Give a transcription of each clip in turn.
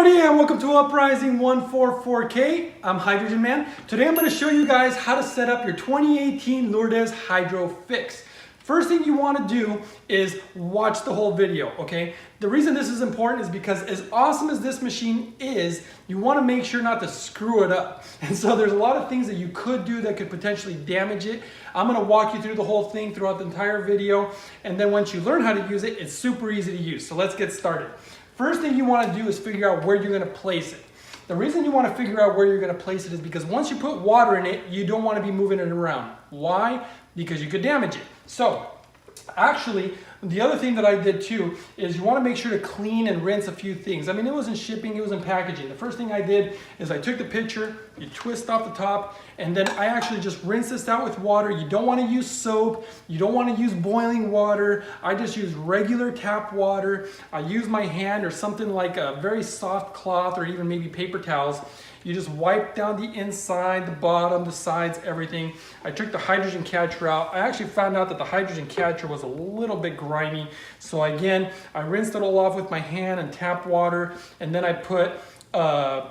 everybody, and welcome to Uprising 144K. I'm Hydrogen Man. Today I'm going to show you guys how to set up your 2018 Lourdes Hydrofix. First thing you want to do is watch the whole video, okay? The reason this is important is because as awesome as this machine is, you want to make sure not to screw it up. And so there's a lot of things that you could do that could potentially damage it. I'm going to walk you through the whole thing throughout the entire video, and then once you learn how to use it, it's super easy to use. So let's get started. First thing you want to do is figure out where you're going to place it. The reason you want to figure out where you're going to place it is because once you put water in it, you don't want to be moving it around. Why? Because you could damage it. So actually, the other thing that I did too is you want to make sure to clean and rinse a few things. I mean, it was in shipping, it was in packaging. The first thing I did is I took the picture, you twist off the top, and then I actually just rinse this out with water. You don't want to use soap. You don't want to use boiling water. I just use regular tap water. I use my hand or something like a very soft cloth or even maybe paper towels. You just wipe down the inside, the bottom, the sides, everything. I took the hydrogen catcher out. I actually found out that the hydrogen catcher was a little bit grimy. So again, I rinsed it all off with my hand and tap water, and then I put a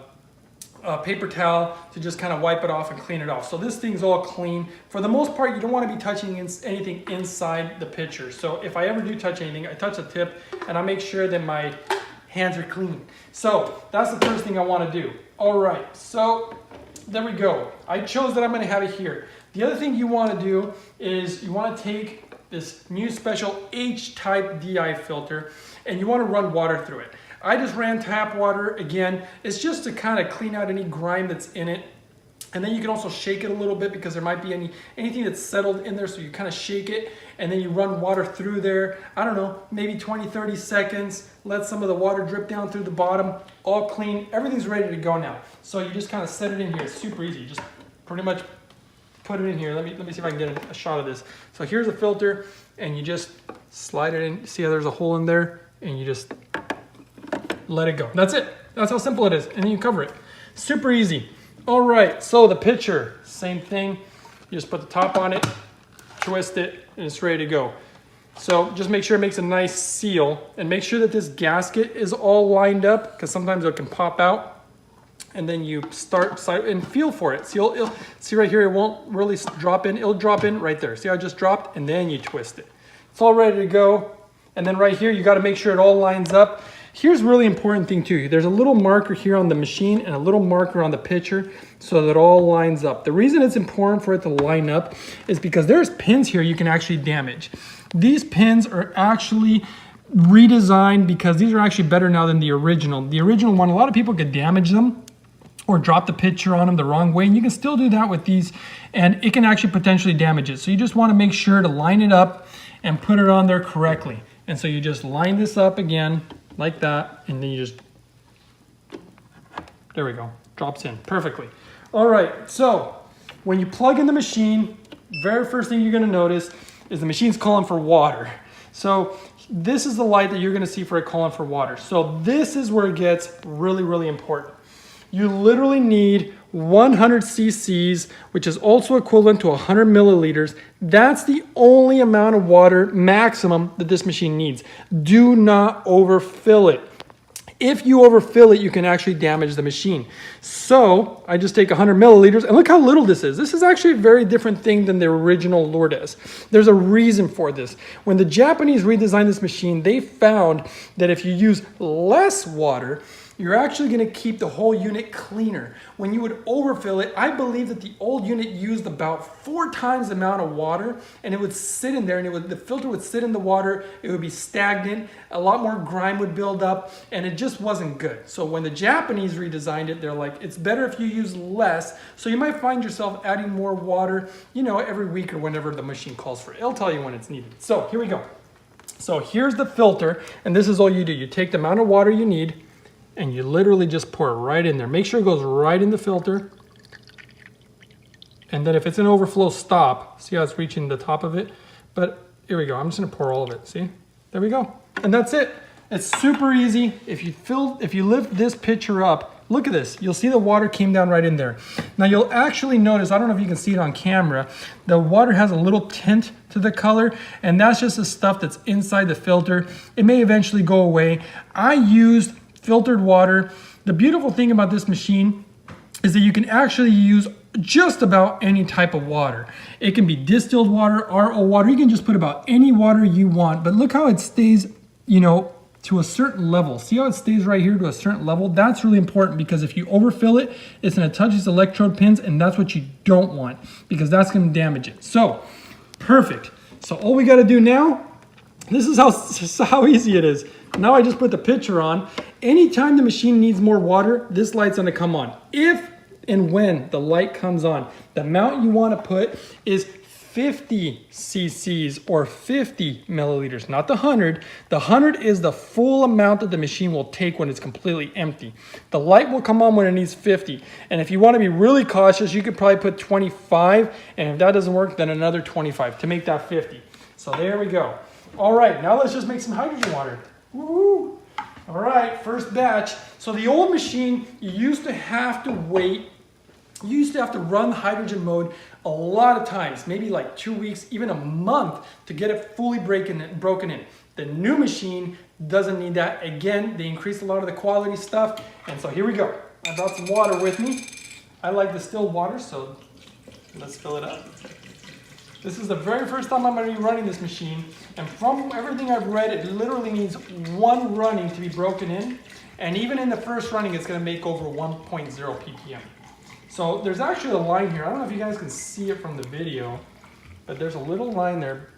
paper towel to just kind of wipe it off and clean it off. So this thing's all clean. For the most part, you don't want to be touching anything inside the pitcher. So if I ever do touch anything, I touch the tip and I make sure that my hands are clean. So that's the first thing I want to do. All right, so there we go. I chose that I'm going to have it here. The other thing you want to do is you want to take this new special H-type DI filter and you want to run water through it. I just ran tap water. Again, it's just to kind of clean out any grime that's in it. And then you can also shake it a little bit because there might be anything that's settled in there, so you kind of shake it and then you run water through there. I don't know, maybe 20, 30 seconds. Let some of the water drip down through the bottom, all clean. Everything's ready to go now. So you just kind of set it in here. It's super easy. Just pretty much put it in here. Let me see if I can get a shot of this. So here's a filter and you just slide it in. See how there's a hole in there? And you just let it go. That's it. That's how simple it is. And then you cover it. Super easy. All right, so the pitcher, same thing. You just put the top on it, twist it, and it's ready to go. So just make sure it makes a nice seal and make sure that this gasket is all lined up because sometimes it can pop out. And then you start and feel for it. See right here, it won't really drop in. It'll drop in right there. See how it just dropped? And then you twist it. It's all ready to go. And then right here, you got to make sure it all lines up. Here's a really important thing too. There's a little marker here on the machine and a little marker on the pitcher so that it all lines up. The reason it's important for it to line up is because there's pins here you can actually damage. These pins are actually redesigned because these are actually better now than the original. The original one, a lot of people could damage them or drop the pitcher on them the wrong way. And you can still do that with these and it can actually potentially damage it. So you just want to make sure to line it up and put it on there correctly. And so you just line this up again like that, and then you just, there we go, drops in perfectly. All right, so when you plug in the machine, very first thing you're gonna notice is the machine's calling for water. So this is the light that you're gonna see for it calling for water. So this is where it gets really, really important. You literally need 100 cc's, which is also equivalent to 100 milliliters. That's the only amount of water maximum that this machine needs. Do not overfill it. If you overfill it, you can actually damage the machine. So I just take 100 milliliters and look how little this is. This is actually a very different thing than the original Lourdes. There's a reason for this. When the Japanese redesigned this machine, they found that if you use less water, you're actually going to keep the whole unit cleaner. When you would overfill it, I believe that the old unit used about 4 times the amount of water, and it would sit in there, and the filter would sit in the water, it would be stagnant, a lot more grime would build up, and it just wasn't good. So when the Japanese redesigned it, they're like, it's better if you use less, so you might find yourself adding more water, you know, every week or whenever the machine calls for it. It'll tell you when it's needed. So here we go. So here's the filter, and this is all you do. You take the amount of water you need, and you literally just pour it right in there. Make sure it goes right in the filter. And then if it's an overflow, stop. See how it's reaching the top of it? But here we go. I'm just gonna pour all of it. See? There we go. And that's it. It's super easy. If you lift this pitcher up, look at this. You'll see the water came down right in there. Now you'll actually notice, I don't know if you can see it on camera, the water has a little tint to the color, and that's just the stuff that's inside the filter. It may eventually go away. I used filtered water The beautiful thing about this machine is that you can actually use just about any type of water. It can be distilled water, RO water. You can just put about any water you want, but look how it stays, you know, to a certain level. See how it stays right here to a certain level? That's really important because if you overfill it, it's gonna touch these electrode pins, and that's what you don't want because that's gonna damage it. So, perfect. So all we gotta do now, this is how easy it is. Now I just put the pitcher on. Anytime the machine needs more water, this light's gonna come on. If and when the light comes on, the amount you wanna put is 50 cc's or 50 milliliters, not the 100. The 100 is the full amount that the machine will take when it's completely empty. The light will come on when it needs 50. And if you want to be really cautious, you could probably put 25. And if that doesn't work, then another 25 to make that 50. So there we go. All right, now let's just make some hydrogen water. Woo! All right, first batch. So the old machine, you used to have to wait. You used to have to run the hydrogen mode a lot of times, maybe like 2 weeks, even a month to get it fully broken in. The new machine doesn't need that. Again, they increased a lot of the quality stuff. And so here we go. I brought some water with me. I like distilled water, so let's fill it up. This is the very first time I'm going to be running this machine. And from everything I've read, it literally needs one running to be broken in. And even in the first running, it's going to make over 1.0 ppm. So there's actually a line here. I don't know if you guys can see it from the video, but there's a little line there.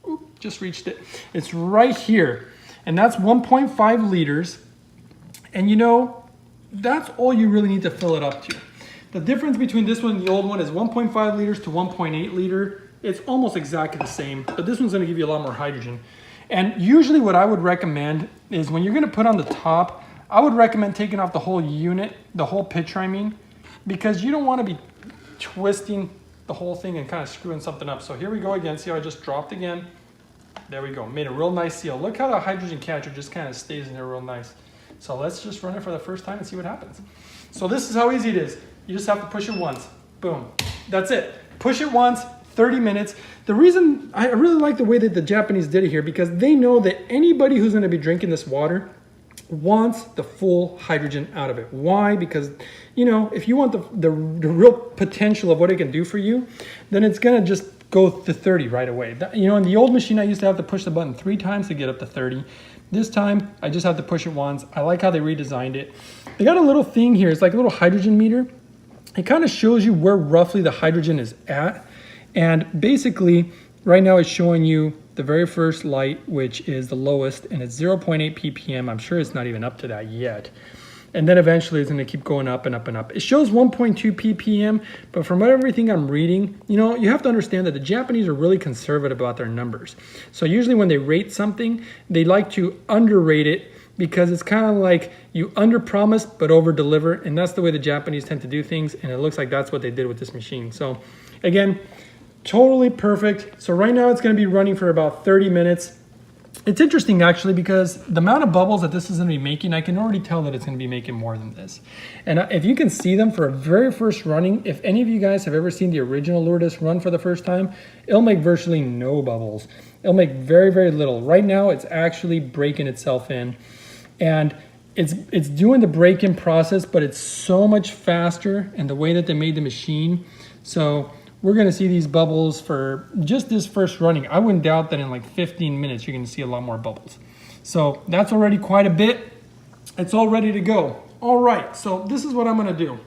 Oop, just reached it. It's right here. And that's 1.5 liters. And you know, that's all you really need to fill it up to. The difference between this one and the old one is 1.5 liters to 1.8 liter. It's almost exactly the same, but this one's gonna give you a lot more hydrogen. And usually what I would recommend is when you're gonna put on the top, I would recommend taking off the whole unit, the whole pitcher I mean, because you don't want to be twisting the whole thing and kind of screwing something up. So here we go again. See how I just dropped again? There we go. Made a real nice seal. Look how the hydrogen catcher just kind of stays in there real nice. So let's just run it for the first time and see what happens. So this is how easy it is. You just have to push it once. Boom. That's it. Push it once, 30 minutes. The reason I really like the way that the Japanese did it here because they know that anybody who's going to be drinking this water wants the full hydrogen out of it. Why? Because, you know, if you want the real potential of what it can do for you, then it's going to just go to 30 right away. You know, in the old machine, I used to have to push the button 3 times to get up to 30. This time, I just have to push it once. I like how they redesigned it. They got a little thing here. It's like a little hydrogen meter. It kind of shows you where roughly the hydrogen is at. And basically, right now it's showing you the very first light, which is the lowest, and it's 0.8 ppm. I'm sure it's not even up to that yet. And then eventually it's going to keep going up and up and up. It shows 1.2 ppm, but from everything I'm reading, you know, you have to understand that the Japanese are really conservative about their numbers. So usually when they rate something, they like to underrate it because it's kind of like you under-promise but over-deliver, and that's the way the Japanese tend to do things, and it looks like that's what they did with this machine. So again, totally perfect. So right now it's going to be running for about 30 minutes. It's interesting actually because the amount of bubbles that this is going to be making, I can already tell that it's going to be making more than this. And if you can see them for a very first running, if any of you guys have ever seen the original Lourdes run for the first time, it'll make virtually no bubbles. It'll make very, very little. Right now it's actually breaking itself in. And it's doing the break-in process, but it's so much faster in the way that they made the machine. So we're going to see these bubbles for just this first running. I wouldn't doubt that in like 15 minutes, you're going to see a lot more bubbles. So that's already quite a bit. It's all ready to go. All right, so this is what I'm going to do.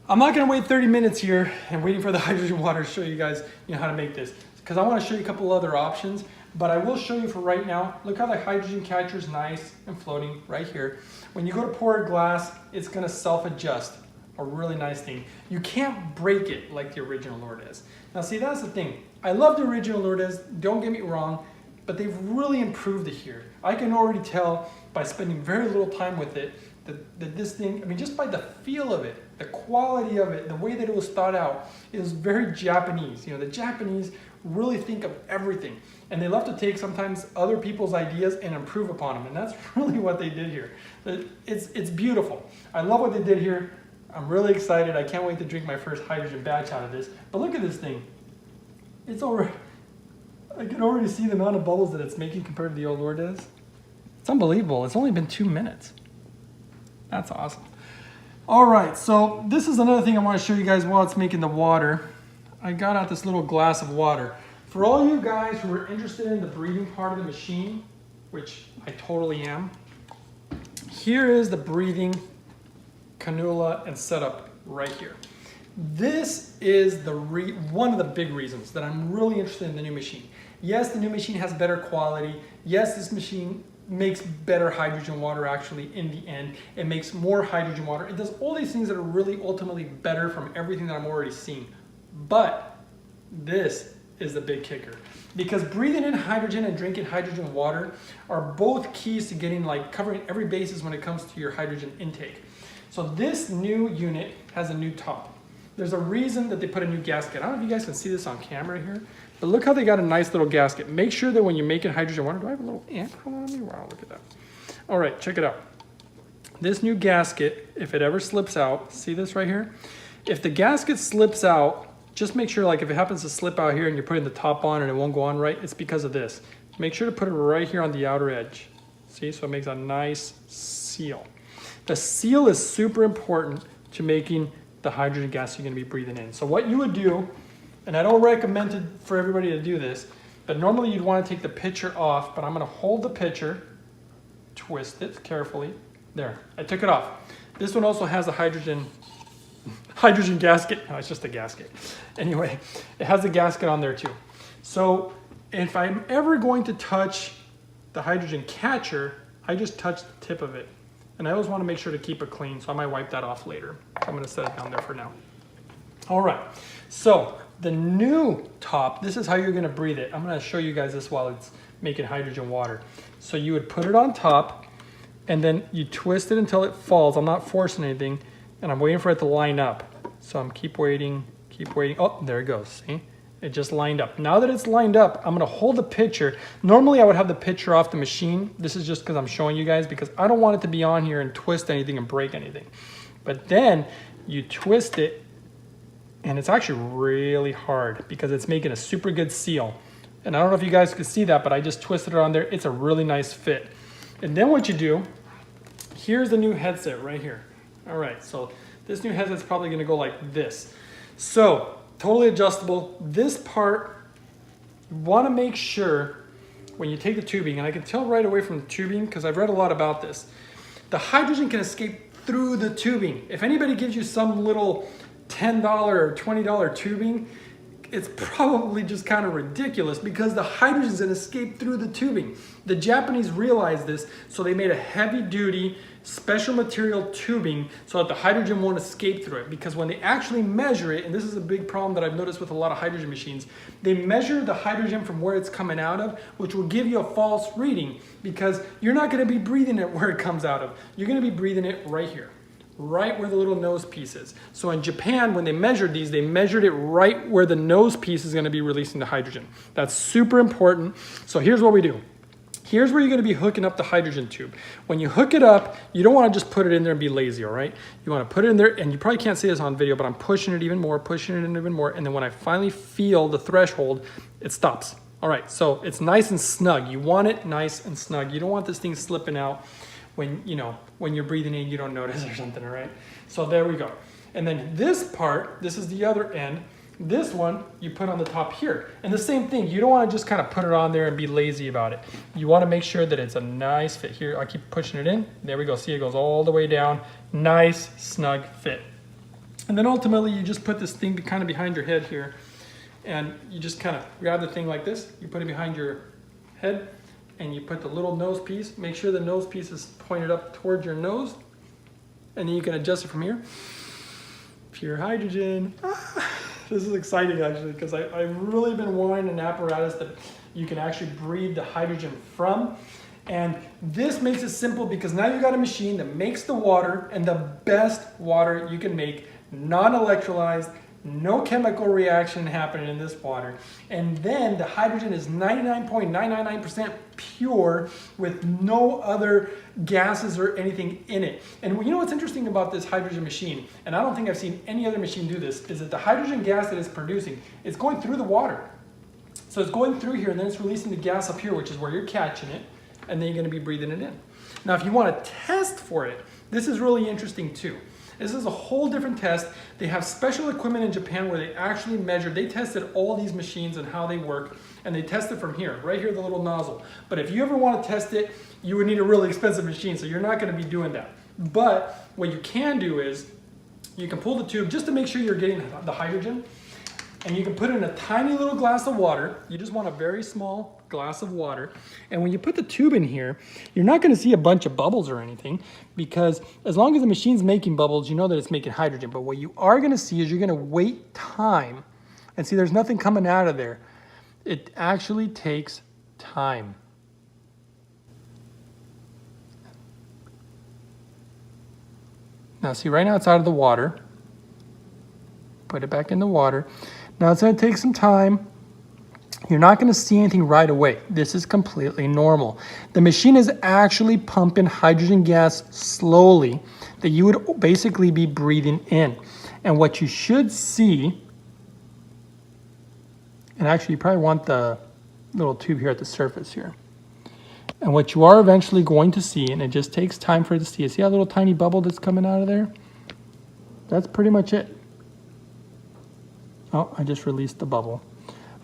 I'm not going to wait 30 minutes here and waiting for the hydrogen water to show you guys how to make this, because I want to show you a couple other options. But I will show you for right now. Look how the hydrogen catcher is nice and floating right here. When you go to pour a glass, it's going to self-adjust. A really nice thing. You can't break it like the original Lourdes. Now see, that's the thing. I love the original Lourdes, don't get me wrong, but they've really improved it here. I can already tell by spending very little time with it that this thing, I mean, just by the feel of it, the quality of it, the way that it was thought out, it was very Japanese. You know, the Japanese really think of everything, and they love to take sometimes other people's ideas and improve upon them, and that's really what they did here. It's beautiful. I love what they did here. I'm really excited. I can't wait to drink my first hydrogen batch out of this. But look at this thing. It's already, I can already see the amount of bubbles that it's making compared to the old Lourdes. It's unbelievable. It's only been 2 minutes. That's awesome. All right, so this is another thing I want to show you guys while it's making the water. I got out this little glass of water. For all you guys who are interested in the breathing part of the machine, which I totally am, here is the breathing cannula and setup right here. This is one of the big reasons that I'm really interested in the new machine. Yes, the new machine has better quality. Yes, this machine makes better hydrogen water actually in the end. It makes more hydrogen water. It does all these things that are really ultimately better from everything that I'm already seeing. But this is the big kicker. Because breathing in hydrogen and drinking hydrogen water are both keys to getting covering every basis when it comes to your hydrogen intake. So this new unit has a new top. There's a reason that they put a new gasket. I don't know if you guys can see this on camera here, but look how they got a nice little gasket. Make sure that when you're making hydrogen water, do I have a little ant on me? Wow, look at that. All right, check it out. This new gasket, if it ever slips out, see this right here? If the gasket slips out, just make sure if it happens to slip out here and you're putting the top on and it won't go on right, it's because of this. Make sure to put it right here on the outer edge. See, so it makes a nice seal. The seal is super important to making the hydrogen gas you're gonna be breathing in. So what you would do, and I don't recommend it for everybody to do this, but normally you'd wanna take the pitcher off, but I'm gonna hold the pitcher, twist it carefully. There, I took it off. This one also has a hydrogen gasket. No, it's just a gasket. Anyway, it has a gasket on there too. So if I'm ever going to touch the hydrogen catcher, I just touch the tip of it. And I always want to make sure to keep it clean, so I might wipe that off later. I'm going to set it down there for now. All right, so the new top, this is how you're going to breathe it. I'm going to show you guys this while it's making hydrogen water. So you would put it on top, and then you twist it until it falls. I'm not forcing anything, and I'm waiting for it to line up. So I'm keep waiting. Oh, there it goes, see? It just lined up. Now that it's lined up, I'm gonna hold the pitcher. Normally I would have the pitcher off the machine. This is just because I'm showing you guys because I don't want it to be on here and twist anything and break anything. But then you twist it and it's actually really hard because it's making a super good seal. And I don't know if you guys can see that, but I just twisted it on there. It's a really nice fit. And then what you do, here's the new headset right here. All right, so this new headset's probably gonna go like this. So, totally adjustable. This part, you wanna make sure when you take the tubing, and I can tell right away from the tubing because I've read a lot about this, the hydrogen can escape through the tubing. If anybody gives you some little $10 or $20 tubing, it's probably just kind of ridiculous because the hydrogen's gonna escape through the tubing. The Japanese realized this, so they made a heavy duty special material tubing so that the hydrogen won't escape through it, because when they actually measure it, and this is a big problem that I've noticed with a lot of hydrogen machines, they measure the hydrogen from where it's coming out of, which will give you a false reading because you're not going to be breathing it where it comes out of. You're going to be breathing it right here, right where the little nose piece is. So in Japan, when they measured these, they measured it right where the nose piece is going to be releasing the hydrogen. That's super important. So here's what we do. Here's where you're going to be hooking up the hydrogen tube. When you hook it up, you don't want to just put it in there and be lazy, all right? You want to put it in there, and you probably can't see this on video, but I'm pushing it even more, and then when I finally feel the threshold, it stops. All right, so it's nice and snug. You want it nice and snug. You don't want this thing slipping out when you're breathing in, you don't notice or something, all right? So there we go. And then this part, this is the other end. This one you put on the top here. And the same thing, you don't want to just kind of put it on there and be lazy about it. You want to make sure that it's a nice fit. Here, I keep pushing it in. There we go. See, it goes all the way down. Nice, snug fit. And then ultimately, you just put this thing kind of behind your head here. And you just kind of grab the thing like this. You put it behind your head. And you put the little nose piece. Make sure the nose piece is pointed up towards your nose. And then you can adjust it from here. Pure hydrogen. This is exciting actually because I've really been wanting an apparatus that you can actually breathe the hydrogen from. And this makes it simple because now you got a machine that makes the water, and the best water you can make, non-electrolyzed, no chemical reaction happening in this water. And then the hydrogen is 99.999% pure with no other gases or anything in it. And you know what's interesting about this hydrogen machine, and I don't think I've seen any other machine do this, is that the hydrogen gas that it's producing, it's going through the water. So it's going through here and then it's releasing the gas up here, which is where you're catching it, and then you're going to be breathing it in. Now if you want to test for it, This is really interesting too. This is a whole different test. They have special equipment in Japan where they actually measure, they tested all these machines and how they work, and they test it from here, right here, the little nozzle. But if you ever want to test it, you would need a really expensive machine, so you're not going to be doing that. But what you can do is, you can pull the tube just to make sure you're getting the hydrogen, and you can put it in a tiny little glass of water. You just want a very small glass of water. And when you put the tube in here, you're not going to see a bunch of bubbles or anything, because as long as the machine's making bubbles, you know that it's making hydrogen. But what you are going to see is you're going to wait time and see there's nothing coming out of there. It actually takes time. Now see, right now it's out of the water. Put it back in the water. Now it's going to take some time. You're not going to see anything right away. This is completely normal. The machine is actually pumping hydrogen gas slowly that you would basically be breathing in. And what you should see, and actually you probably want the little tube here at the surface here. And what you are eventually going to see, and it just takes time for it to see, see that little tiny bubble that's coming out of there? That's pretty much it. Oh, I just released the bubble.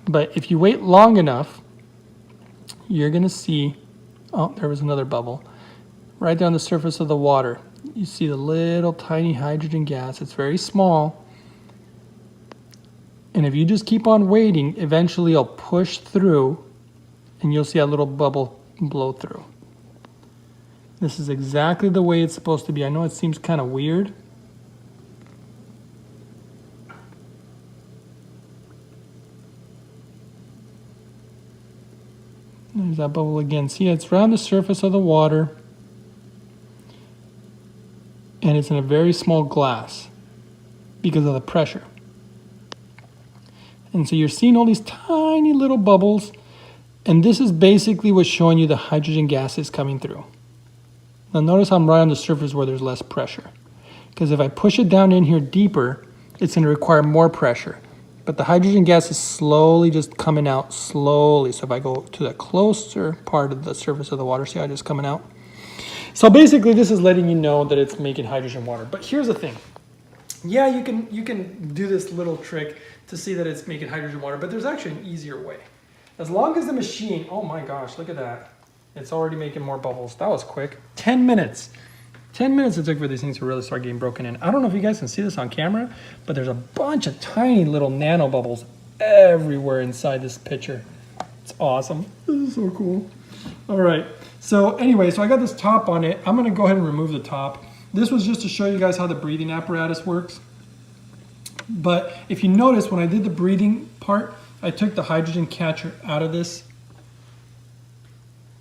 But if you wait long enough, you're going to see, oh, there was another bubble. Right down the surface of the water, you see the little tiny hydrogen gas. It's very small. And if you just keep on waiting, eventually it'll push through and you'll see a little bubble blow through. This is exactly the way it's supposed to be. I know it seems kind of weird. There's that bubble again. See, it's around the surface of the water, and it's in a very small glass because of the pressure. And so you're seeing all these tiny little bubbles, and this is basically what's showing you the hydrogen gases coming through. Now notice I'm right on the surface where there's less pressure, because if I push it down in here deeper, it's going to require more pressure. But the hydrogen gas is slowly just coming out slowly. So if I go to the closer part of the surface of the water, see how it's just coming out? So basically this is letting you know that it's making hydrogen water. But here's the thing. Yeah, you can do this little trick to see that it's making hydrogen water, but there's actually an easier way. As long as the machine, oh my gosh, look at that. It's already making more bubbles. That was quick. 10 minutes. 10 minutes it took for these things to really start getting broken in. I don't know if you guys can see this on camera, but there's a bunch of tiny little nano bubbles everywhere inside this pitcher. It's awesome. This is so cool. All right. So anyway, so I got this top on it. I'm going to go ahead and remove the top. This was just to show you guys how the breathing apparatus works. But if you notice, when I did the breathing part, I took the hydrogen catcher out of this,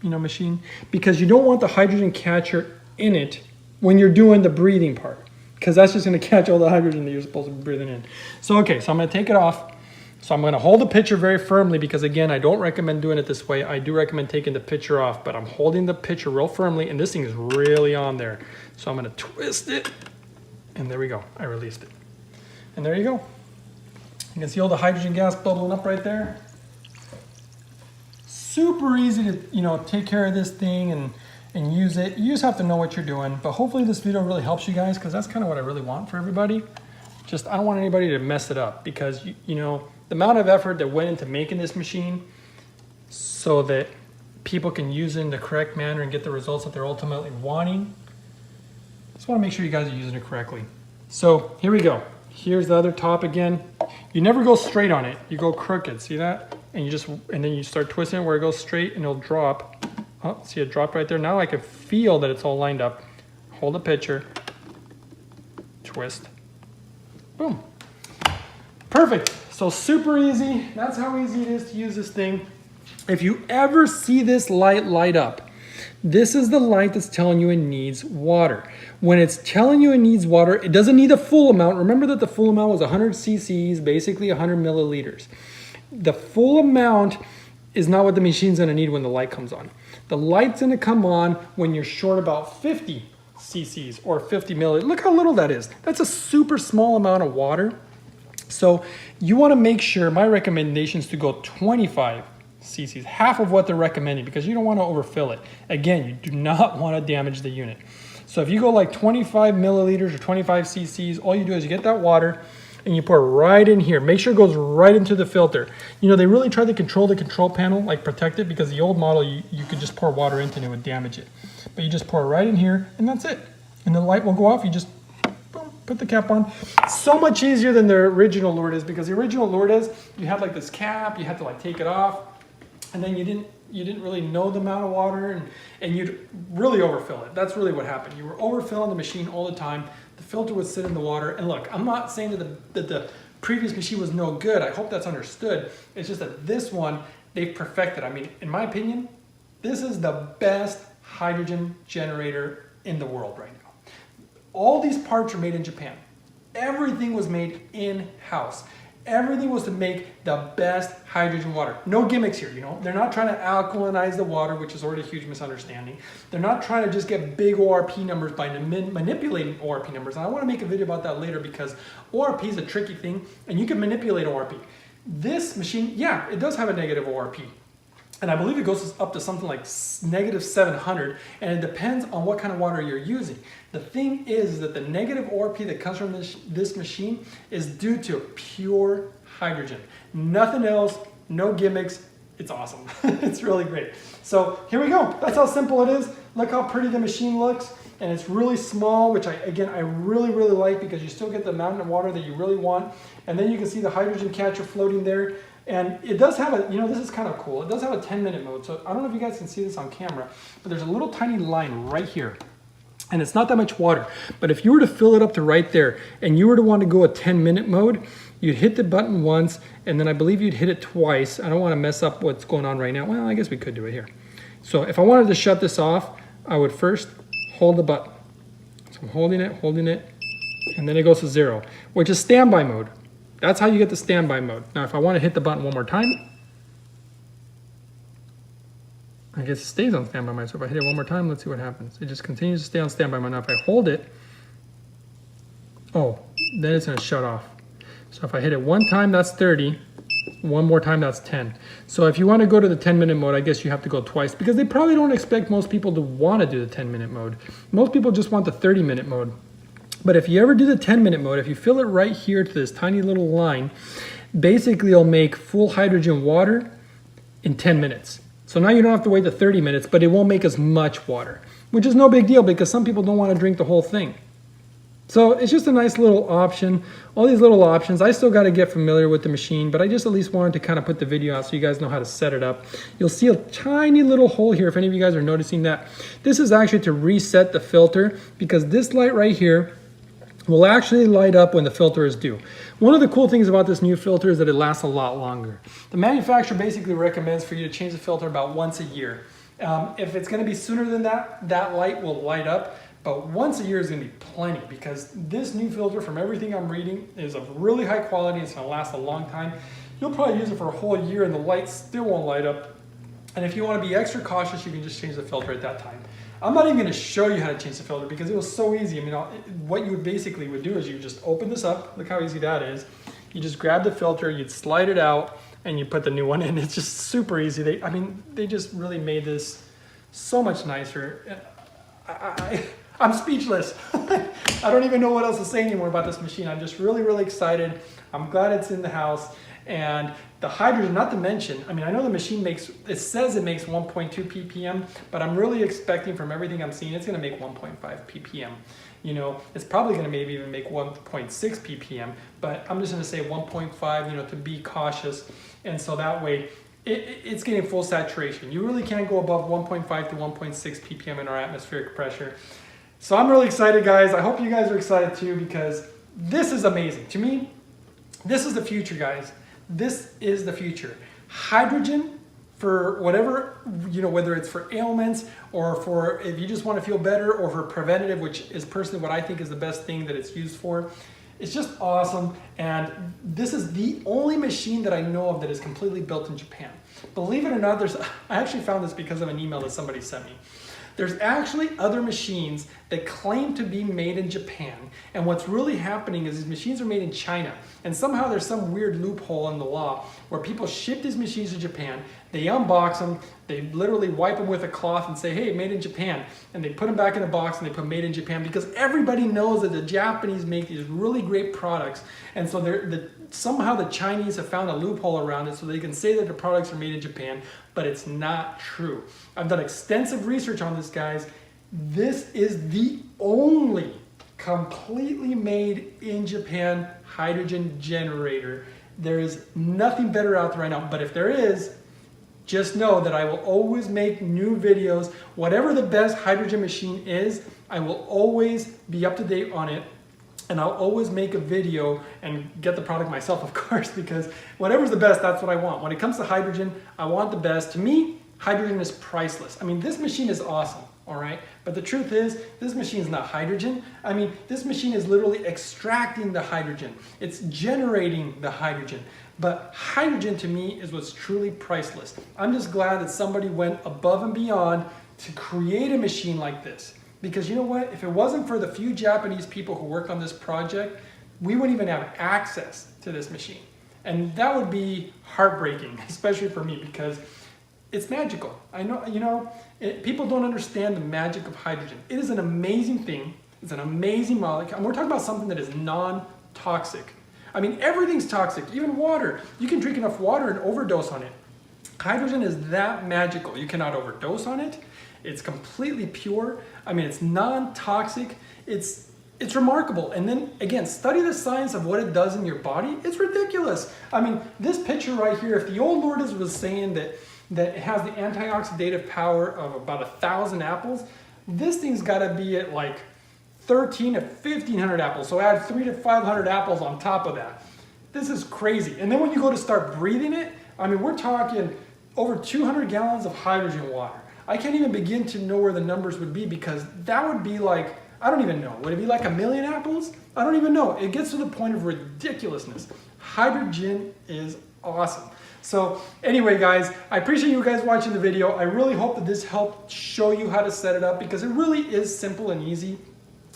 machine, because you don't want the hydrogen catcher in it when you're doing the breathing part, because that's just going to catch all the hydrogen that you're supposed to be breathing in. So okay, so I'm going to take it off. So I'm going to hold the pitcher very firmly, because again, I don't recommend doing it this way. I do recommend taking the pitcher off, but I'm holding the pitcher real firmly, and this thing is really on there. So I'm going to twist it, and there we go. I released it. And there you go. You can see all the hydrogen gas bubbling up right there. Super easy to, take care of this thing and use it. You just have to know what you're doing. But hopefully this video really helps you guys, because that's kind of what I really want for everybody. Just, I don't want anybody to mess it up, because, the amount of effort that went into making this machine so that people can use it in the correct manner and get the results that they're ultimately wanting. Just want to make sure you guys are using it correctly. So here we go. Here's the other top again. You never go straight on it. You go crooked. See that? And then you start twisting it where it goes straight, and it'll drop. Oh, see it dropped right there. Now I can feel that it's all lined up. Hold the pitcher. Twist. Boom. Perfect. So super easy. That's how easy it is to use this thing. If you ever see this light light up, this is the light that's telling you it needs water. When it's telling you it needs water, it doesn't need a full amount. Remember that the full amount was 100 cc's, basically 100 milliliters. The full amount is not what the machine's going to need when the light comes on. The light's going to come on when you're short about 50 cc's or 50 milliliters. Look how little that is. That's a super small amount of water. So you want to make sure, my recommendation is to go 25 cc's, half of what they're recommending, because you don't want to overfill it. Again, you do not want to damage the unit. So if you go like 25 milliliters or 25 cc's, all you do is you get that water and you pour right in here. Make sure it goes right into the filter. You know, they really try to control the control panel, like protect it, because the old model, you could just pour water into it and it would damage it. But you just pour it right in here and that's it. And the light will go off. You just boom, put the cap on. So much easier than the original Lourdes, because the original Lourdes, you had like this cap, you had to like take it off, and then you didn't really know the amount of water, and you'd really overfill it. That's really what happened. You were overfilling the machine all the time. The filter would sit in the water. And look, I'm not saying that the previous machine was no good. I hope that's understood. It's just that this one, they've perfected. I mean, in my opinion, this is the best hydrogen generator in the world right now. All these parts are made in Japan. Everything was made in-house. Everything was to make the best hydrogen water. No gimmicks here, you know. They're not trying to alkalinize the water, which is already a huge misunderstanding. They're not trying to just get big ORP numbers by manipulating ORP numbers. And I want to make a video about that later, because ORP is a tricky thing and you can manipulate ORP. This machine, yeah, it does have a negative ORP. And I believe it goes up to something like negative 700, and it depends on what kind of water you're using. The thing is that the negative ORP that comes from this machine is due to pure hydrogen. Nothing else, no gimmicks. It's awesome. It's really great. So here we go. That's how simple it is. Look how pretty the machine looks. And it's really small, which I really like, because you still get the amount of water that you really want. And then you can see the hydrogen catcher floating there. And it does have a, you know, this is kind of cool. It does have a 10-minute mode. So I don't know if you guys can see this on camera, but there's a little tiny line right here. And it's not that much water. But if you were to fill it up to right there, and you were to want to go a 10-minute mode, you'd hit the button once, and then I believe you'd hit it twice. I don't want to mess up what's going on right now. Well, I guess we could do it here. So if I wanted to shut this off, I would first hold the button. So I'm holding it, and then it goes to 0, which is standby mode. That's how you get the standby mode. Now, if I want to hit the button one more time, I guess it stays on standby mode. So if I hit it one more time, let's see what happens. It just continues to stay on standby mode. Now, if I hold it, oh, then it's going to shut off. So if I hit it one time, that's 30. One more time, that's 10. So if you want to go to the 10-minute mode, I guess you have to go twice, because they probably don't expect most people to want to do the 10-minute mode. Most people just want the 30-minute mode. But if you ever do the 10-minute mode, if you fill it right here to this tiny little line, basically it'll make full hydrogen water in 10 minutes. So now you don't have to wait the 30 minutes, but it won't make as much water, which is no big deal, because some people don't want to drink the whole thing. So it's just a nice little option. All these little options. I still got to get familiar with the machine, but I just at least wanted to kind of put the video out so you guys know how to set it up. You'll see a tiny little hole here if any of you guys are noticing that. This is actually to reset the filter, because this light right here will actually light up when the filter is due. One of the cool things about this new filter is that it lasts a lot longer. The manufacturer basically recommends for you to change the filter about once a year. If it's going to be sooner than that, that light will light up. But once a year is going to be plenty, because this new filter, from everything I'm reading, is of really high quality. It's going to last a long time. You'll probably use it for a whole year and the light still won't light up. And if you want to be extra cautious, you can just change the filter at that time. I'm not even going to show you how to change the filter, because it was so easy. I mean, what you basically would do is you just open this up. Look how easy that is. You just grab the filter, you'd slide it out, and you put the new one in. It's just super easy. They just really made this so much nicer. I'm speechless. I don't even know what else to say anymore about this machine. I'm just really excited. I'm glad it's in the house. And the hydrogen, not to mention, I mean, I know the machine it says it makes 1.2 ppm, but I'm really expecting, from everything I'm seeing, it's going to make 1.5 ppm. You know, it's probably going to maybe even make 1.6 ppm, but I'm just going to say 1.5, you know, to be cautious. And so that way, it's getting full saturation. You really can't go above 1.5 to 1.6 ppm in our atmospheric pressure. So I'm really excited, guys. I hope you guys are excited too, because this is amazing. To me, this is the future, guys. This is the future. Hydrogen, for whatever, you know, whether it's for ailments or for if you just want to feel better, or for preventative, which is personally what I think is the best thing that it's used for. It's just awesome. And this is the only machine that I know of that is completely built in Japan. Believe it or not, I actually found this because of an email that somebody sent me. There's actually other machines that claim to be made in Japan, and what's really happening is these machines are made in China, and somehow there's some weird loophole in the law where people ship these machines to Japan, they unbox them, they literally wipe them with a cloth and say, hey, made in Japan, and they put them back in a box and they put made in Japan because everybody knows that the Japanese make these really great products, and so somehow the Chinese have found a loophole around it so they can say that the products are made in Japan, but it's not true. I've done extensive research on this, guys. This is the only completely made in Japan hydrogen generator. There is nothing better out there right now, but if there is, just know that I will always make new videos. Whatever the best hydrogen machine is, I will always be up to date on it, and I'll always make a video and get the product myself, of course, because whatever's the best, that's what I want. When it comes to hydrogen, I want the best. To me, hydrogen is priceless. I mean, this machine is awesome, all right? But the truth is, this machine is not hydrogen. I mean, this machine is literally extracting the hydrogen. It's generating the hydrogen. But hydrogen to me is what's truly priceless. I'm just glad that somebody went above and beyond to create a machine like this. Because you know what? If it wasn't for the few Japanese people who worked on this project, we wouldn't even have access to this machine. And that would be heartbreaking, especially for me, because it's magical. I know, you know, people don't understand the magic of hydrogen. It is an amazing thing. It's an amazing molecule. And we're talking about something that is non-toxic. I mean, everything's toxic, even water. You can drink enough water and overdose on it. Hydrogen is that magical. You cannot overdose on it. It's completely pure. I mean, it's non-toxic. It's remarkable. And then again, study the science of what it does in your body. It's ridiculous. I mean, this picture right here, if the old Lourdes was saying that it has the antioxidative power of about 1,000 apples, this thing's got to be at like 13 to 1,500 apples. So add 300 to 500 apples on top of that. This is crazy. And then when you go to start breathing it, I mean, we're talking over 200 gallons of hydrogen water. I can't even begin to know where the numbers would be, because that would be like, I don't even know. Would it be like 1,000,000 apples? I don't even know. It gets to the point of ridiculousness. Hydrogen is awesome. So anyway, guys, I appreciate you guys watching the video. I really hope that this helped show you how to set it up, because it really is simple and easy.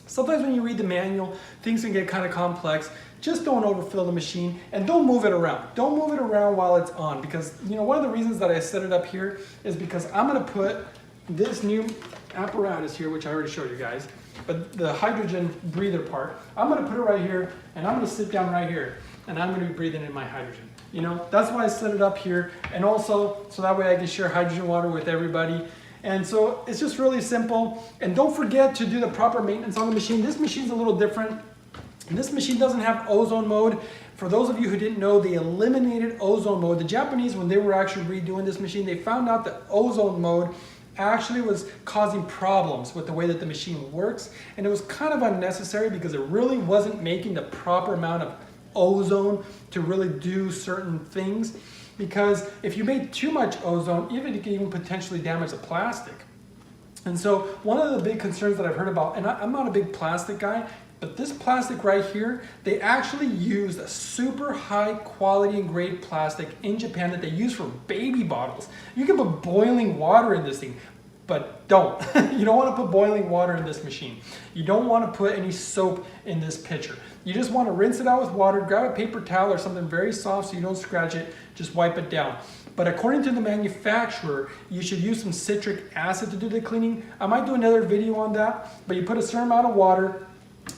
Sometimes when you read the manual, things can get kind of complex. Just don't overfill the machine, and don't move it around. Don't move it around while it's on, because you know, one of the reasons that I set it up here is because I'm going to put this new apparatus here, which I already showed you guys, but the hydrogen breather part, I'm going to put it right here, and I'm going to sit down right here, and I'm going to be breathing in my hydrogen. You know, that's why I set it up here, and also so that way I can share hydrogen water with everybody. And so it's just really simple. And don't forget to do the proper maintenance on the machine. This machine's a little different. This machine doesn't have ozone mode. For those of you who didn't know, they eliminated ozone mode. The Japanese, when they were actually redoing this machine, they found out that ozone mode actually was causing problems with the way that the machine works. And it was kind of unnecessary, because it really wasn't making the proper amount of ozone to really do certain things. Because if you made too much ozone, it can even potentially damage the plastic. And so one of the big concerns that I've heard about, and I'm not a big plastic guy, but this plastic right here, they actually use a super high quality and grade plastic in Japan that they use for baby bottles. You can put boiling water in this thing, but don't. You don't want to put boiling water in this machine. You don't want to put any soap in this pitcher. You just want to rinse it out with water, grab a paper towel or something very soft so you don't scratch it, just wipe it down. But according to the manufacturer, you should use some citric acid to do the cleaning. I might do another video on that, but you put a certain amount of water.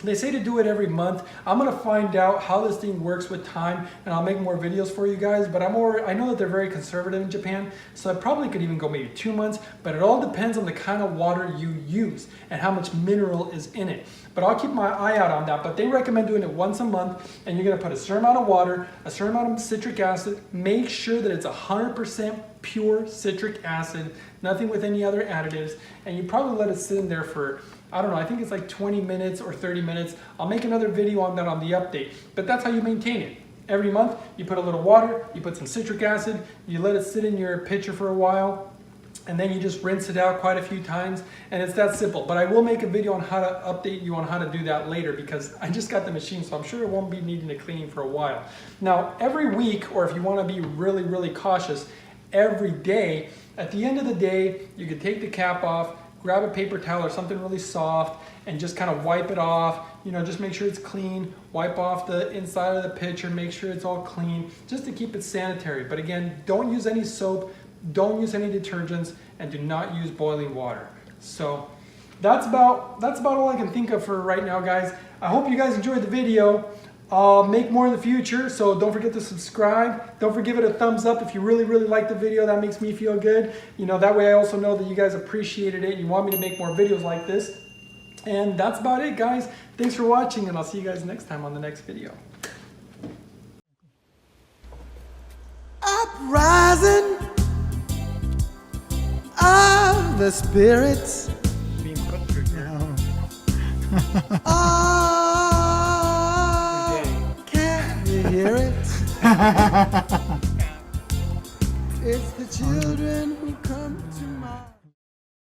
They say to do it every month. I'm going to find out how this thing works with time, and I'll make more videos for you guys. But I know that they're very conservative in Japan, so I probably could even go maybe 2 months. But it all depends on the kind of water you use and how much mineral is in it. But I'll keep my eye out on that. But they recommend doing it once a month, and you're going to put a certain amount of water, a certain amount of citric acid. Make sure that it's 100% pure citric acid, nothing with any other additives, and you probably let it sit in there for, I don't know, I think it's like 20 minutes or 30 minutes. I'll make another video on that on the update, but that's how you maintain it. Every month, you put a little water, you put some citric acid, you let it sit in your pitcher for a while, and then you just rinse it out quite a few times, and it's that simple. But I will make a video on how to update you on how to do that later, because I just got the machine, so I'm sure it won't be needing a cleaning for a while. Now, every week, or if you want to be really, really cautious, every day, at the end of the day, you can take the cap off, grab a paper towel or something really soft and just kind of wipe it off. You know, just make sure it's clean. Wipe off the inside of the pitcher, make sure it's all clean, just to keep it sanitary. But again, don't use any soap, don't use any detergents, and do not use boiling water. So that's about all I can think of for right now, guys. I hope you guys enjoyed the video. I'll make more in the future, so don't forget to subscribe. Don't forget to give it a thumbs up if you really like the video. That makes me feel good. You know, that way I also know that you guys appreciated it. You want me to make more videos like this. And that's about it, guys. Thanks for watching, and I'll see you guys next time on the next video. Uprising of the spirits. Being put through now. Oh, can you hear it? It's the children who come to mind.